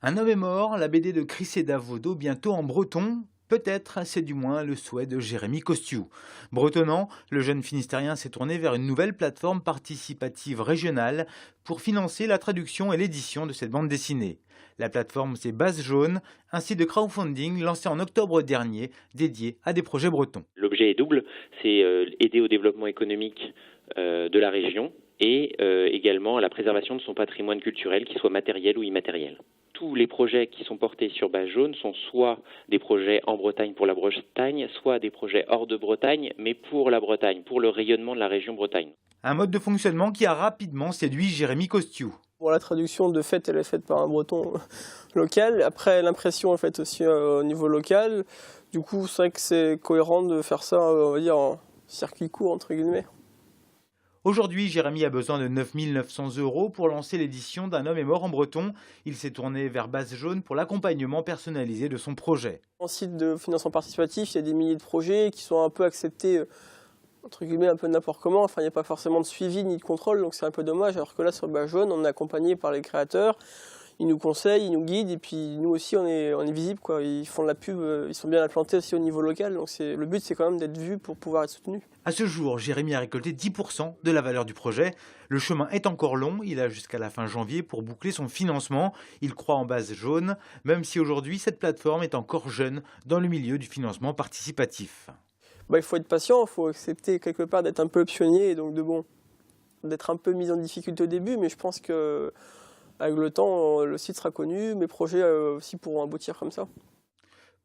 Un homme est mort, la BD de Chryssé Davodo, bientôt en breton. Peut-être, c'est du moins le souhait de Jérémy Costiou. Bretonnant, le jeune Finistérien s'est tourné vers une nouvelle plateforme participative régionale pour financer la traduction et l'édition de cette bande dessinée. La plateforme, c'est Base Jaune, un site de crowdfunding lancé en octobre dernier, dédié à des projets bretons. L'objet est double, c'est aider au développement économique de la région et également à la préservation de son patrimoine culturel, qu'il soit matériel ou immatériel. Tous les projets qui sont portés sur Base Jaune sont soit des projets en Bretagne pour la Bretagne, soit des projets hors de Bretagne, mais pour la Bretagne, pour le rayonnement de la région Bretagne. Un mode de fonctionnement qui a rapidement séduit Jérémy Costiou. Bon, la traduction de fait, elle est faite par un breton local. Après, l'impression est faite aussi au niveau local. Du coup, c'est vrai que c'est cohérent de faire ça, on va dire, en circuit court, entre guillemets. Aujourd'hui, Jérémy a besoin de 9 900 € pour lancer l'édition d'Un homme est mort en breton. Il s'est tourné vers Base Jaune pour l'accompagnement personnalisé de son projet. En site de financement participatif, il y a des milliers de projets qui sont un peu acceptés, entre guillemets, un peu n'importe comment. Enfin, il n'y a pas forcément de suivi ni de contrôle, donc c'est un peu dommage. Alors que là, sur Base Jaune, on est accompagné par les créateurs. Ils nous conseillent, ils nous guident, et puis nous aussi, on est visible, quoi. Ils font de la pub, ils sont bien implantés aussi au niveau local. Donc le but, c'est quand même d'être vu pour pouvoir être soutenu. À ce jour, Jérémy a récolté 10% de la valeur du projet. Le chemin est encore long, il a jusqu'à la fin janvier pour boucler son financement. Il croit en Base Jaune, même si aujourd'hui cette plateforme est encore jeune dans le milieu du financement participatif. Il faut être patient, il faut accepter quelque part d'être un peu pionnier, et donc d'être un peu mis en difficulté au début, mais je pense que avec le temps, le site sera connu, mes projets aussi pourront aboutir comme ça.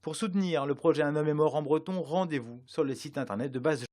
Pour soutenir le projet Un homme est mort en breton, rendez-vous sur le site internet de Base Jaune.